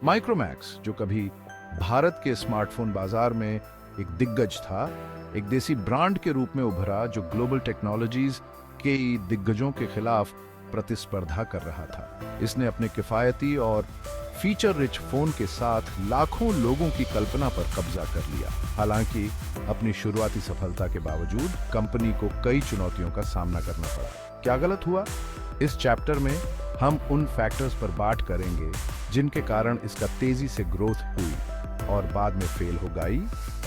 Micromax, जो कभी भारत के स्मार्टफोन बाजार में एक दिग्गज था, एक देसी ब्रांड के रूप में उभरा जो ग्लोबल टेक्नोलॉजीज के दिग्गजों के खिलाफ प्रतिस्पर्धा कर रहा था। इसने अपने किफायती और फीचर रिच फोन के साथ लाखों लोगों की कल्पना पर कब्जा कर लिया। हालांकि अपनी शुरुआती सफलता के बावजूद कंपनी को कई चुनौतियों का सामना करना पड़ा। क्या गलत हुआ? इस चैप्टर में हम उन फैक्टर्स पर बात करेंगे जिनके कारण इसका तेजी से ग्रोथ हुई और बाद में फेल हो गई,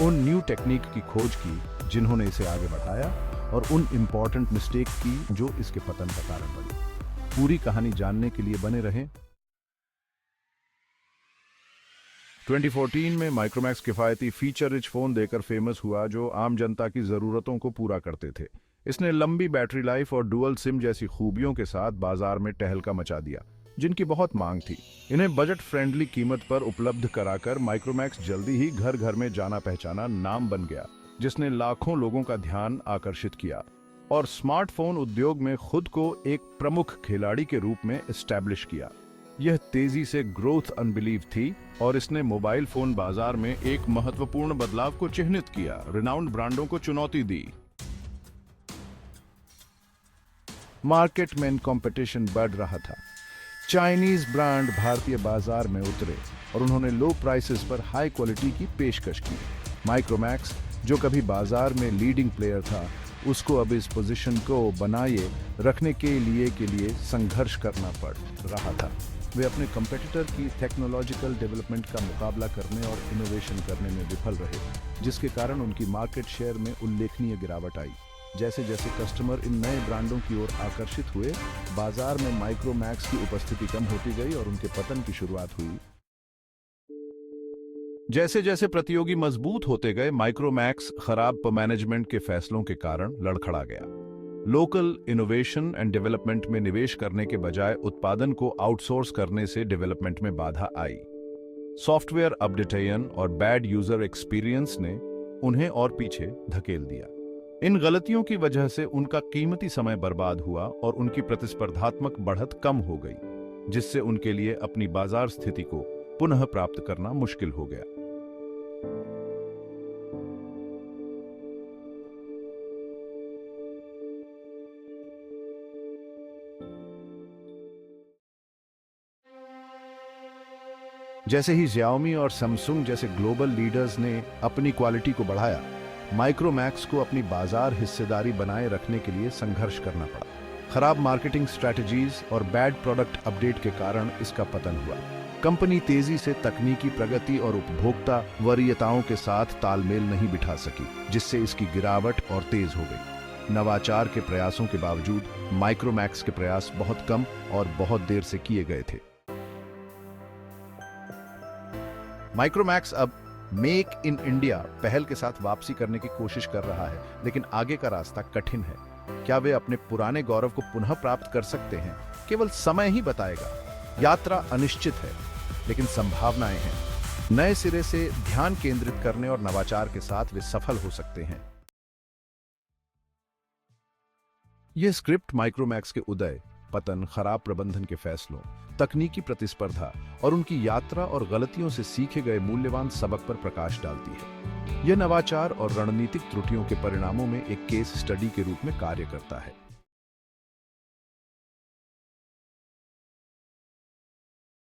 उन न्यू टेक्निक की खोज की जिन्होंने इसे आगे बढ़ाया, और उन इम्पॉर्टेंट मिस्टेक की जो इसके पतन का कारण बनी। पूरी कहानी जानने के लिए बने रहें। 2014 में माइक्रोमैक्स किफायती फीचर रिच फोन देकर फेमस हुआ जो आम जनता की जरूरतों को पूरा करते थे। इसने लंबी बैटरी लाइफ और डुअल सिम जैसी खूबियों के साथ बाजार में टहलका मचा दिया, जिनकी बहुत मांग थी। इन्हें बजट फ्रेंडली कीमत पर उपलब्ध कराकर माइक्रोमैक्स जल्दी ही घर घर में जाना पहचाना नाम बन गया, जिसने लाखों लोगों का ध्यान आकर्षित किया और स्मार्टफोन उद्योग में खुद को एक प्रमुख खिलाड़ी के रूप में एस्टैब्लिश किया। यह तेजी से ग्रोथ अनबिलीव थी और इसने मोबाइल फोन बाजार में एक महत्वपूर्ण बदलाव को चिह्नित किया, रिनाउंड ब्रांडों को चुनौती दी। मार्केट में कंपटीशन बढ़ रहा था। चाइनीज ब्रांड भारतीय बाजार में उतरे और उन्होंने लो प्राइसेस पर हाई क्वालिटी की पेशकश की। माइक्रोमैक्स, जो कभी बाजार में लीडिंग प्लेयर था, उसको अब इस पोजीशन को बनाए रखने के लिए संघर्ष करना पड़ रहा था। वे अपने कंपेटिटर की टेक्नोलॉजिकल डेवलपमेंट का मुकाबला करने और इनोवेशन करने में विफल रहे, जिसके कारण उनकी मार्केट शेयर में उल्लेखनीय गिरावट आई। जैसे जैसे कस्टमर इन नए ब्रांडों की ओर आकर्षित हुए, बाजार में माइक्रोमैक्स की उपस्थिति कम होती गई और उनके पतन की शुरुआत हुई। जैसे जैसे प्रतियोगी मजबूत होते गए, माइक्रोमैक्स खराब मैनेजमेंट के फैसलों के कारण लड़खड़ा गया। लोकल इनोवेशन एंड डेवलपमेंट में निवेश करने के बजाय उत्पादन को आउटसोर्स करने से डेवलपमेंट में बाधा आई। सॉफ्टवेयर अपडेशन और बैड यूजर एक्सपीरियंस ने उन्हें और पीछे धकेल दिया। इन गलतियों की वजह से उनका कीमती समय बर्बाद हुआ और उनकी प्रतिस्पर्धात्मक बढ़त कम हो गई, जिससे उनके लिए अपनी बाजार स्थिति को पुनः प्राप्त करना मुश्किल हो गया। जैसे ही Xiaomi और Samsung जैसे ग्लोबल लीडर्स ने अपनी क्वालिटी को बढ़ाया, माइक्रोमैक्स को अपनी बाजार हिस्सेदारी बनाए रखने के लिए संघर्ष करना पड़ा। खराब मार्केटिंग स्ट्रैटेजीज और बैड प्रोडक्ट अपडेट के कारण इसका पतन हुआ। कंपनी तेजी से तकनीकी प्रगति और उपभोक्ता वरीयताओं के साथ तालमेल नहीं बिठा सकी, जिससे इसकी गिरावट और तेज हो गई। नवाचार के प्रयासों के बावजूद माइक्रोमैक्स के प्रयास बहुत कम और बहुत देर से किए गए थे। माइक्रोमैक्स अब मेक इन इंडिया पहल के साथ वापसी करने की कोशिश कर रहा है, लेकिन आगे का रास्ता कठिन है। क्या वे अपने पुराने गौरव को पुनः प्राप्त कर सकते हैं? केवल समय ही बताएगा। यात्रा अनिश्चित है, लेकिन संभावनाएं हैं। नए सिरे से ध्यान केंद्रित करने और नवाचार के साथ वे सफल हो सकते हैं। यह स्क्रिप्ट माइक्रोमैक्स के उदय, पतन, खराब प्रबंधन के फैसलों, तकनीकी प्रतिस्पर्धा और उनकी यात्रा और गलतियों से सीखे गए मूल्यवान सबक पर प्रकाश डालती है। यह नवाचार और रणनीतिक त्रुटियों के परिणामों में एक केस स्टडी के रूप में कार्य करता है।